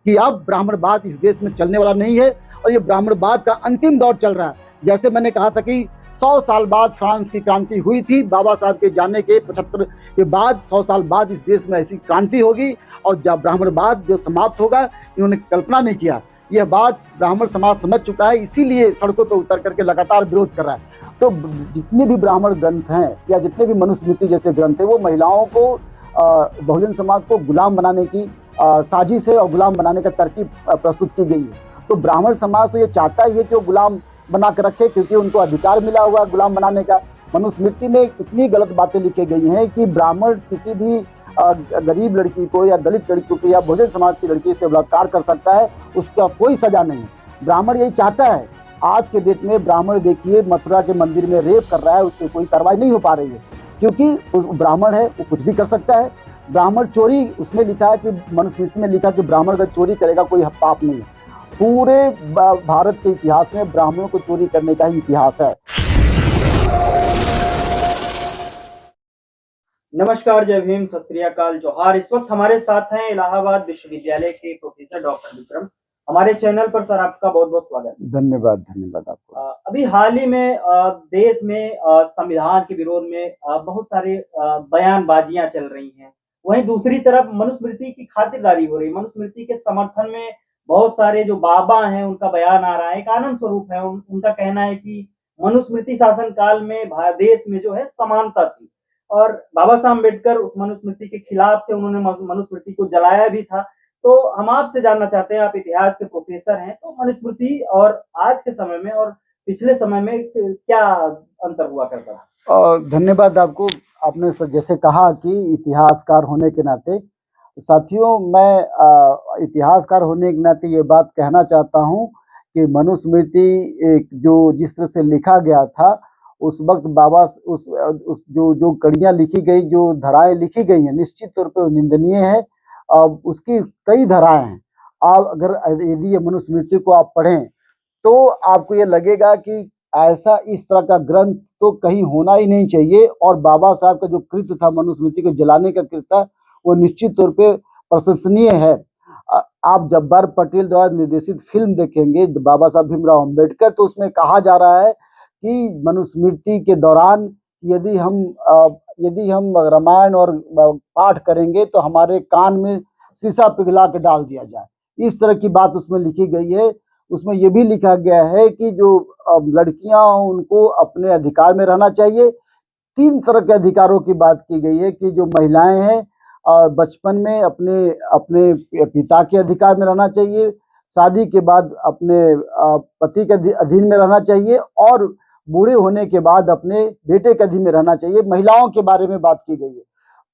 कि अब ब्राह्मणवाद इस देश में चलने वाला नहीं है और ये ब्राह्मणवाद का अंतिम दौर चल रहा है। जैसे मैंने कहा था कि 100 साल बाद फ्रांस की क्रांति हुई थी, बाबा साहब के जाने के 75 के बाद 100 साल बाद इस देश में ऐसी क्रांति होगी और जब ब्राह्मणवाद जो समाप्त होगा, इन्होंने कल्पना नहीं किया। यह बात ब्राह्मण समाज समझ चुका है, इसीलिए सड़कों पर उतर करके लगातार विरोध कर रहा है। तो जितने भी ब्राह्मण ग्रंथ हैं या जितने भी मनुस्मृति जैसे ग्रंथ हैं, वो महिलाओं को बहुजन समाज को गुलाम बनाने की साजिश है और गुलाम बनाने का तरकीब प्रस्तुत की गई है। तो ब्राह्मण समाज तो ये चाहता ही है कि वो गुलाम बना कर रखे, क्योंकि उनको अधिकार मिला हुआ है गुलाम बनाने का। मनुस्मृति में इतनी गलत बातें लिखी गई हैं कि ब्राह्मण किसी भी गरीब लड़की को या दलित लड़की को या बहुजन समाज की लड़की से बलात्कार कर सकता है, उसका कोई सजा नहीं है। ब्राह्मण यही चाहता है। आज के डेट में ब्राह्मण देखिए मथुरा के मंदिर में रेप कर रहा है, उस पर कोई कार्रवाई नहीं हो पा रही है, क्योंकि ब्राह्मण है, वो कुछ भी कर सकता है। ब्राह्मण चोरी, उसमें लिखा है कि मनुस्मृति में लिखा कि ब्राह्मण अगर चोरी करेगा कोई पाप नहीं है। पूरे भारत के इतिहास में ब्राह्मणों को चोरी करने का ही इतिहास है। नमस्कार, जय भीम, सत श्री अकाल, जोहार। इस वक्त हमारे साथ हैं इलाहाबाद विश्वविद्यालय के प्रोफेसर डॉक्टर विक्रम। हमारे चैनल पर सर आपका बहुत बहुत स्वागत है। धन्यवाद, धन्यवाद आपको। अभी हाल ही में देश में संविधान के विरोध में बहुत सारे बयानबाजियां चल रही हैं। वहीं दूसरी तरफ मनुस्मृति की खातिरदारी हो रही है। मनुस्मृति के समर्थन में बहुत सारे जो बाबा हैं उनका बयान आ रहा है, एक आनंद स्वरूप है। उनका कहना है कि मनुस्मृति शासन काल में देश में जो है समानता थी और बाबा साहब अम्बेडकर उस मनुस्मृति के खिलाफ थे, उन्होंने मनुस्मृति को जलाया भी था। तो हम आपसे जानना चाहते हैं, आप इतिहास के प्रोफेसर हैं, तो मनुस्मृति और आज के समय में और पिछले समय में क्या अंतर हुआ करता है? धन्यवाद आपको। आपने जैसे कहा कि इतिहासकार होने के नाते, साथियों मैं इतिहासकार होने के नाते ये बात कहना चाहता हूँ कि मनुस्मृति एक जो जिस तरह से लिखा गया था उस वक्त बाबा उस जो कड़ियाँ लिखी गई, जो धाराएं लिखी गई हैं, निश्चित तौर पे निंदनीय है। उसकी कई धाराएं हैं। आप अगर यदि ये मनुस्मृति को आप पढ़ें तो आपको ये लगेगा कि ऐसा इस तरह का ग्रंथ तो कहीं होना ही नहीं चाहिए। और बाबा साहब का जो कृत्य था, मनुस्मृति को जलाने का कृत्य था, वो निश्चित तौर पे प्रशंसनीय है। आप जब्बार पटेल द्वारा निर्देशित फिल्म देखेंगे बाबा साहब भीमराव अम्बेडकर, तो उसमें कहा जा रहा है कि मनुस्मृति के दौरान यदि हम रामायण और पाठ करेंगे तो हमारे कान में शीशा पिघला के डाल दिया जाए। इस तरह की बात उसमें लिखी गई है। उसमें यह भी लिखा गया है कि जो लड़कियां उनको अपने अधिकार में रहना चाहिए। 3 तरह के अधिकारों की बात की गई है कि जो महिलाएं हैं बचपन में अपने पिता के अधिकार में रहना चाहिए, शादी के बाद अपने पति के अधीन में रहना चाहिए और बूढ़े होने के बाद अपने बेटे के अधीन में रहना चाहिए। महिलाओं के बारे में बात की गई है।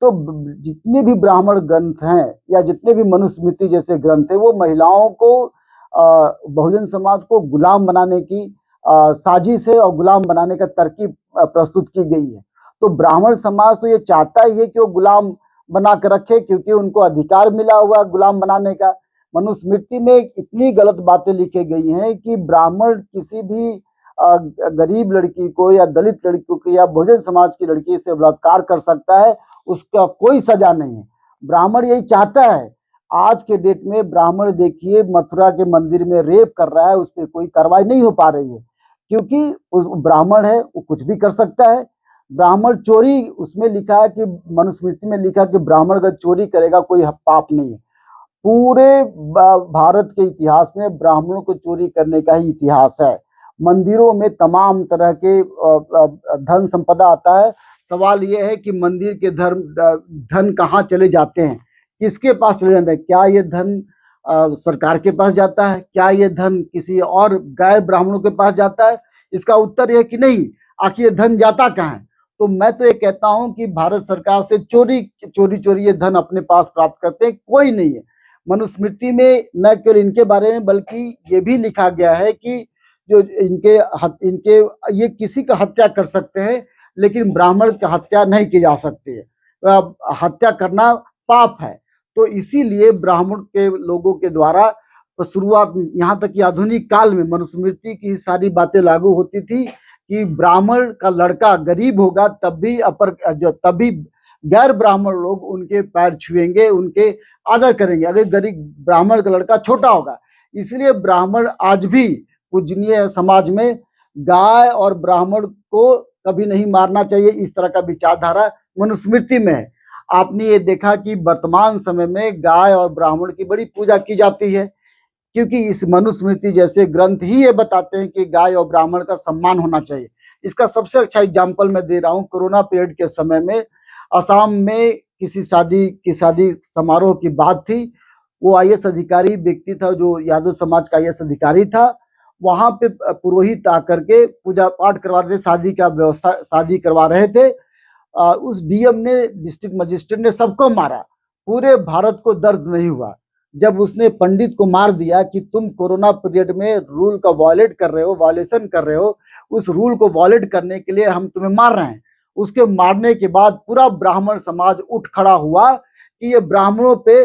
तो जितने भी ब्राह्मण ग्रंथ हैं या जितने भी मनुस्मृति जैसे ग्रंथ हैं, वो महिलाओं को बहुजन समाज को गुलाम बनाने की साजिश है और गुलाम बनाने का तरकीब प्रस्तुत की गई है। तो ब्राह्मण समाज तो ये चाहता ही है कि वो गुलाम बना कर रखे, क्योंकि उनको अधिकार मिला हुआ है गुलाम बनाने का। मनुस्मृति में इतनी गलत बातें लिखी गई हैं कि ब्राह्मण किसी भी गरीब लड़की को या दलित लड़की को या बहुजन समाज की लड़की से बलात्कार कर सकता है, उसका कोई सजा नहीं है। ब्राह्मण यही चाहता है। आज के डेट में ब्राह्मण देखिए मथुरा के मंदिर में रेप कर रहा है, उस पर कोई कार्रवाई नहीं हो पा रही है, क्योंकि उस ब्राह्मण है, वो कुछ भी कर सकता है। ब्राह्मण चोरी, उसमें लिखा है कि मनुस्मृति में लिखा कि ब्राह्मण अगर चोरी करेगा कोई पाप नहीं है। पूरे भारत के इतिहास में ब्राह्मणों को चोरी करने का ही इतिहास है। मंदिरों में तमाम तरह के धन संपदा आता है। सवाल यह है कि मंदिर के धन कहाँ चले जाते हैं, किसके पास चले जाते हैं? क्या ये धन सरकार के पास जाता है? क्या ये धन किसी और गैर ब्राह्मणों के पास जाता है? इसका उत्तर यह कि नहीं। आखिर ये धन जाता कहाँ है? तो मैं तो ये कहता हूं कि भारत सरकार से चोरी ये धन अपने पास प्राप्त करते हैं, कोई नहीं है। मनुस्मृति में न केवल इनके बारे में बल्कि ये भी लिखा गया है कि जो इनके ये किसी का हत्या कर सकते हैं, लेकिन ब्राह्मण की हत्या नहीं की जा सकती है। हत्या करना पाप है। तो इसीलिए ब्राह्मण के लोगों के द्वारा शुरुआत, यहाँ तक कि आधुनिक काल में मनुस्मृति की सारी बातें लागू होती थी कि ब्राह्मण का लड़का गरीब होगा तब भी गैर ब्राह्मण लोग उनके पैर छुएंगे, उनके आदर करेंगे, अगर गरीब ब्राह्मण का लड़का छोटा होगा। इसलिए ब्राह्मण आज भी पूजनीय है समाज में। गाय और ब्राह्मण को कभी नहीं मारना चाहिए, इस तरह का विचारधारा मनुस्मृति में है। आपने ये देखा कि वर्तमान समय में गाय और ब्राह्मण की बड़ी पूजा की जाती है, क्योंकि इस मनुस्मृति जैसे ग्रंथ ही ये बताते हैं कि गाय और ब्राह्मण का सम्मान होना चाहिए। इसका सबसे अच्छा एग्जाम्पल मैं दे रहा हूँ। कोरोना पीरियड के समय में असम में किसी शादी समारोह की बात थी। वो आईएएस अधिकारी व्यक्ति था, जो यादव समाज का आईएएस अधिकारी था। वहां पे पुरोहित आकर के पूजा पाठ करवा रहे थे, शादी करवा रहे थे। उस डीएम ने, डिस्ट्रिक्ट मजिस्ट्रेट ने सबको मारा। पूरे भारत को दर्द नहीं हुआ जब उसने पंडित को मार दिया कि तुम कोरोना पीरियड में रूल का वायलेट कर रहे हो, वायलेशन कर रहे हो। उस रूल को वायलेट करने के लिए हम तुम्हें मार रहे हैं। उसके मारने के बाद पूरा ब्राह्मण समाज उठ खड़ा हुआ कि ये ब्राह्मणों पे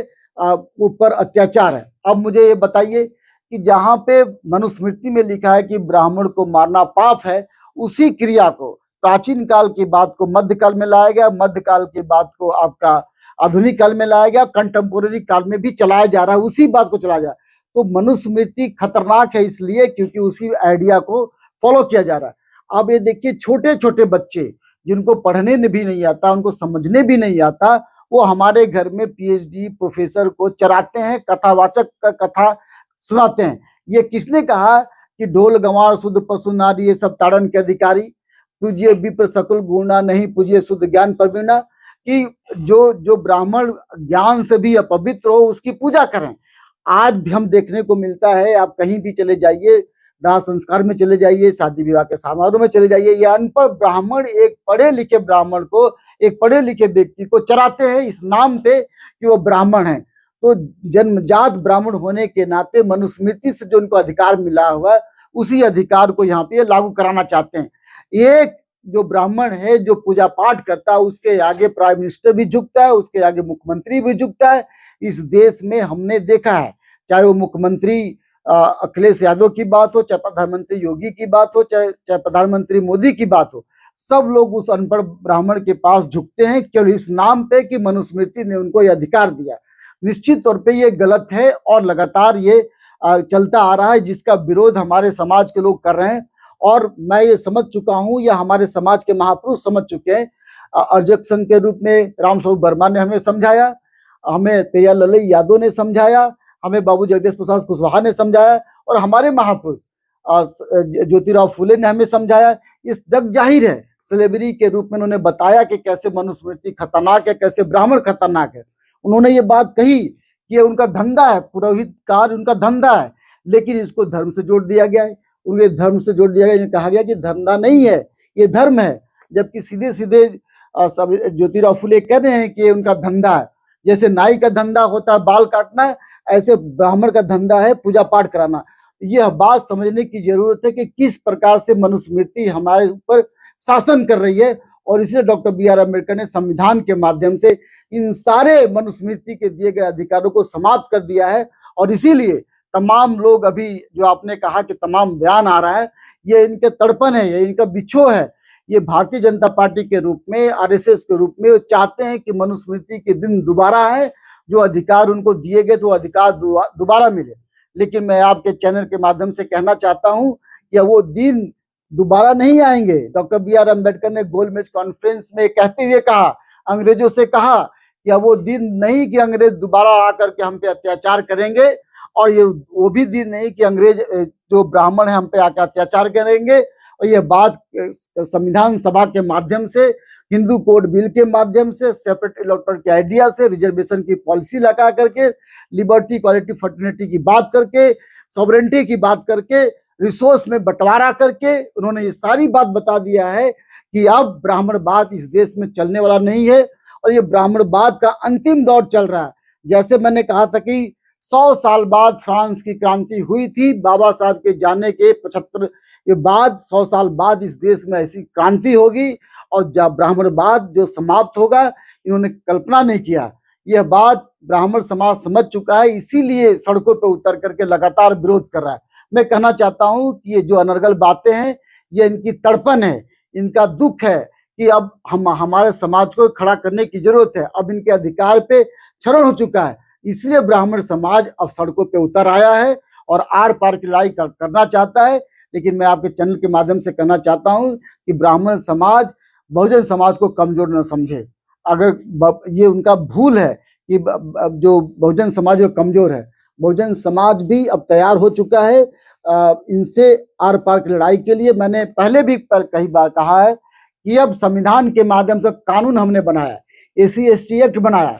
ऊपर अत्याचार है। अब मुझे ये बताइए कि जहाँ पे मनुस्मृति में लिखा है कि ब्राह्मण को मारना पाप है, उसी क्रिया को प्राचीन काल की बात को मध्यकाल में लाया गया, मध्यकाल की बात को आपका आधुनिक काल में लाया गया, कंटेम्पोररी काल में भी चलाया जा रहा है, उसी बात को चलाया जा रहा है। तो मनुस्मृति खतरनाक है इसलिए क्योंकि उसी आइडिया को फॉलो किया जा रहा है। अब ये देखिए, छोटे छोटे बच्चे जिनको पढ़ने भी नहीं आता, उनको समझने भी नहीं आता, वो हमारे घर में पीएचडी प्रोफेसर को चराते हैं, कथावाचक का कथा सुनाते हैं। ये किसने कहा कि ढोल गंवार शुद्ध पशु नारी ये सब ताड़न के अधिकारी, पूजिए विप्र सकुल गुणा नहीं पूजिए शुद्ध ज्ञान प्रवीणा, कि जो ब्राह्मण ज्ञान से भी अपवित्र हो उसकी पूजा करें। आज भी हम देखने को मिलता है, आप कहीं भी चले जाइए, दाह संस्कार में चले जाइए, शादी विवाह के समारोह में चले जाइए, ये अनपढ़ ब्राह्मण एक पढ़े लिखे ब्राह्मण को, एक पढ़े लिखे व्यक्ति को चराते हैं इस नाम पे कि वो ब्राह्मण है। तो जन्मजात ब्राह्मण होने के नाते मनुस्मृति से जो उनको अधिकार मिला हुआ है, उसी अधिकार को यहाँ पे लागू कराना चाहते हैं। एक जो ब्राह्मण है जो पूजा पाठ करता है, उसके आगे प्राइम मिनिस्टर भी झुकता है, उसके आगे मुख्यमंत्री भी झुकता है। इस देश में हमने देखा है, चाहे वो मुख्यमंत्री अखिलेश यादव की बात हो, चाहे प्रधानमंत्री योगी की बात हो, चाहे प्रधानमंत्री मोदी की बात हो, सब लोग उस अनपढ़ ब्राह्मण के पास झुकते हैं केवल इस नाम पे कि मनुस्मृति ने उनको यह अधिकार दिया। निश्चित तौर पे ये गलत है और लगातार ये चलता आ रहा है, जिसका विरोध हमारे समाज के लोग कर रहे हैं। और मैं ये समझ चुका हूँ, या हमारे समाज के महापुरुष समझ चुके हैं। अर्जक संघ के रूप में राम स्वरूप वर्मा ने हमें समझाया, हमें पेरियार ललई यादव ने समझाया, हमें बाबू जगदीश प्रसाद कुशवाहा ने समझाया, और हमारे महापुरुष ज्योतिराव फुले ने हमें समझाया। इस जग जाहिर है, सेलेब्रिटी के रूप में उन्होंने बताया कि कैसे मनुस्मृति खतरनाक है, कैसे ब्राह्मण खतरनाक है। उन्होंने ये बात कही कि ये उनका धंधा है, पुरोहित कार्य उनका धंधा है, लेकिन इसको धर्म से जोड़ दिया गया है। उनके धर्म से जोड़ दिया गया, कहा गया कि धंधा नहीं है, ये धर्म है। जबकि सीधे सीधे सब ज्योतिराव फुले कह रहे हैं कि ये उनका धंधा है। जैसे नाई का धंधा होता है बाल काटना, ऐसे ब्राह्मण का धंधा है पूजा पाठ कराना। यह बात समझने की जरूरत है कि किस प्रकार से मनुस्मृति हमारे ऊपर शासन कर रही है, और इसलिए डॉक्टर बी आर अम्बेडकर ने संविधान के माध्यम से इन सारे मनुस्मृति के दिए गए अधिकारों को समाप्त कर दिया है। और इसीलिए तमाम लोग, अभी जो आपने कहा कि तमाम बयान आ रहा है, ये इनके तड़पन है, ये इनका बिछो है। ये भारतीय जनता पार्टी के रूप में, आरएसएस के रूप में चाहते हैं कि मनुस्मृति के दिन दोबारा है, जो अधिकार उनको दिए गए तो अधिकार दोबारा मिले। लेकिन मैं आपके चैनल के माध्यम से कहना चाहता हूं कि वो दिन दोबारा नहीं आएंगे। डॉक्टर बी आर अम्बेडकर ने गोलमेज कॉन्फ्रेंस में कहते हुए कहा, अंग्रेजों से कहा कि वो दिन नहीं कि अंग्रेज दोबारा आकर के हम पे अत्याचार करेंगे, और ये वो भी दिन नहीं कि अंग्रेज जो ब्राह्मण है हम पे आकर अत्याचार करेंगे। और ये बात संविधान सभा के माध्यम से, हिंदू कोड बिल के माध्यम से, सेपरेट इलेक्टोरल के आइडिया से, रिजर्वेशन की पॉलिसी लगा करके, लिबर्टी इक्वालिटी फर्टिलिटी की बात करके, सॉवरेंटी की बात करके, रिसोर्स में बंटवारा करके उन्होंने ये सारी बात बता दिया है कि अब ब्राह्मणवाद इस देश में चलने वाला नहीं है, और ये ब्राह्मणवाद का अंतिम दौर चल रहा है। जैसे मैंने कहा था कि 100 साल बाद फ्रांस की क्रांति हुई थी, बाबा साहब के जाने के 75 के बाद 100 साल बाद इस देश में ऐसी क्रांति होगी, और जब ब्राह्मणवाद जो समाप्त होगा, इन्होंने कल्पना नहीं किया। यह बात ब्राह्मण समाज समझ चुका है, इसीलिए सड़कों पर उतर करके लगातार विरोध कर रहा है। मैं कहना चाहता हूं कि ये जो अनर्गल बातें हैं, ये इनकी तड़पन है, इनका दुख है कि अब हम हमारे समाज को खड़ा करने की जरूरत है, अब इनके अधिकार पे क्षरण हो चुका है, इसलिए ब्राह्मण समाज अब सड़कों पे उतर आया है और आर पार की लड़ाई करना चाहता है। लेकिन मैं आपके चैनल के माध्यम से कहना चाहता हूं कि ब्राह्मण समाज बहुजन समाज को कमजोर न समझे। अगर ये उनका भूल है कि जो बहुजन समाज वो कमजोर है, बहुजन समाज भी अब तैयार हो चुका है इनसे आर पार की लड़ाई के लिए। मैंने पहले भी कई बार कहा है कि अब संविधान के माध्यम से कानून हमने बनाया, SC/ST एक्ट बनाया।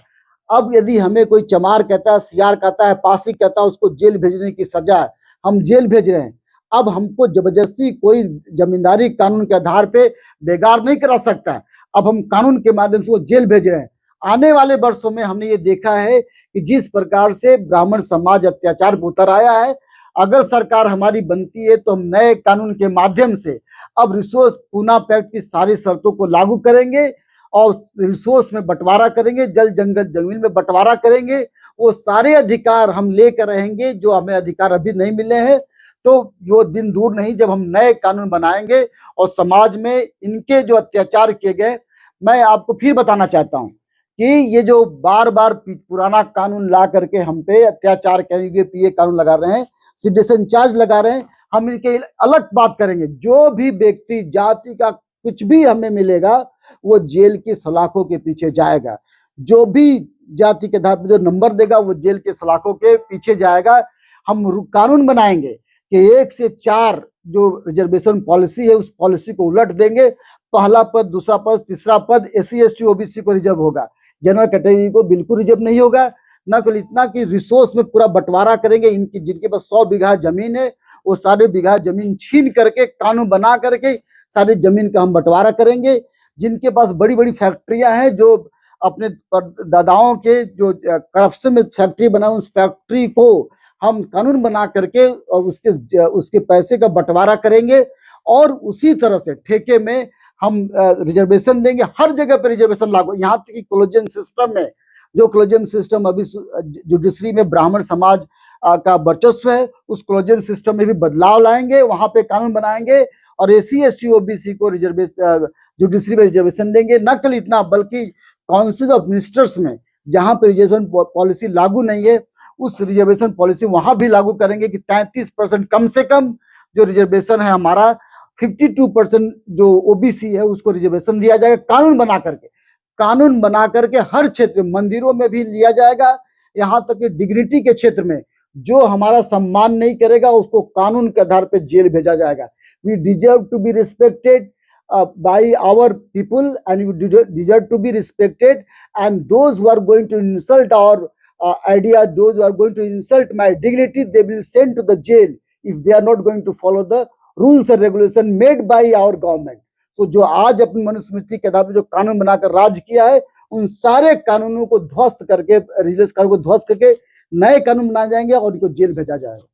अब यदि हमें कोई चमार कहता है, सियार कहता है, पासी कहता है, उसको जेल भेजने की सजा है, हम जेल भेज रहे हैं। अब हमको जबरदस्ती कोई जमींदारी कानून के आधार पे बेगार नहीं करा सकता है। अब हम कानून के माध्यम से वो जेल भेज रहे हैं। आने वाले वर्षों में हमने ये देखा है कि जिस प्रकार से ब्राह्मण समाज अत्याचार पर उतर आया है, अगर सरकार हमारी बनती है तो हम नए कानून के माध्यम से अब रिसोर्स पूना पैक्ट की सारी शर्तों को लागू करेंगे और रिसोर्स में बंटवारा करेंगे, जल जंगल जमीन में बंटवारा करेंगे। वो सारे अधिकार हम लेकर रहेंगे जो हमें अधिकार अभी नहीं मिले हैं। तो वो दिन दूर नहीं जब हम नए कानून बनाएंगे और समाज में इनके जो अत्याचार किए गए, मैं आपको फिर बताना चाहता हूँ कि ये जो बार बार पुराना कानून ला करके हम पे अत्याचार करेंगे, PA कानून लगा रहे हैं, सिटीजन चार्ज लगा रहे हैं, हम इनके अलग बात करेंगे। जो भी व्यक्ति जाति का कुछ भी हमें मिलेगा वो जेल की सलाखों के पीछे जाएगा। जो भी जाति के आधार पर जो नंबर देगा वो जेल के सलाखों के पीछे जाएगा। हम कानून बनाएंगे कि 1 से 4 जो रिजर्वेशन पॉलिसी है उस पॉलिसी को उलट देंगे। पहला पद, दूसरा पद, तीसरा पद SC/ST OBC को रिजर्व होगा, जनरल कैटेगरी को बिल्कुल रिजर्व नहीं होगा। न केवल इतना कि रिसोर्स में पूरा बंटवारा करेंगे। इनकी जिनके पास 100 बीघा जमीन है वो सारे बीघा जमीन छीन करके कानून बना करके सारी जमीन का हम बंटवारा करेंगे। जिनके पास बड़ी बड़ी फैक्ट्रियां हैं, जो अपने दादाओं के जो करप्शन में फैक्ट्री बना, उस फैक्ट्री को हम कानून बना करके और उसके पैसे का बंटवारा करेंगे। और उसी तरह से ठेके में हम रिजर्वेशन देंगे। हर जगह पे रिजर्वेशन लागू, यहाँ तक कि कॉलेजियम सिस्टम में, जो कॉलेजियम सिस्टम अभी जुडिशरी में ब्राह्मण समाज का वर्चस्व है, उस कॉलेजियम सिस्टम में भी बदलाव लाएंगे, वहां पे कानून बनाएंगे और SC/ST OBC को जुडिशरी में रिजर्वेशन देंगे। न केवल इतना बल्कि काउंसिल ऑफ मिनिस्टर्स में जहां पे रिजर्वेशन पॉलिसी लागू नहीं है, उस रिजर्वेशन पॉलिसी वहां भी लागू करेंगे कि 33% कम से कम जो रिजर्वेशन है हमारा, 52% जो OBC है उसको रिजर्वेशन दिया जाएगा। कानून बना करके हर क्षेत्र में, मंदिरों में भी लिया जाएगा। यहाँ तक कि डिग्निटी के क्षेत्र में जो हमारा सम्मान नहीं करेगा उसको कानून के आधार पर जेल भेजा जाएगा। We deserve to be respected by our people and you deserve to be respected, and those who are going to insult our idea, those who are going to insult my dignity, they will send to the jail if they are not going to follow the rules and regulation made by our government. So जो आज अपनी मनुस्मृति के आधार पर जो कानून बनाकर राज किया है, उन सारे कानूनों को ध्वस्त करके, रिलीज को ध्वस्त करके नए कानून बनाए जाएंगे और उनको जेल भेजा जाएगा।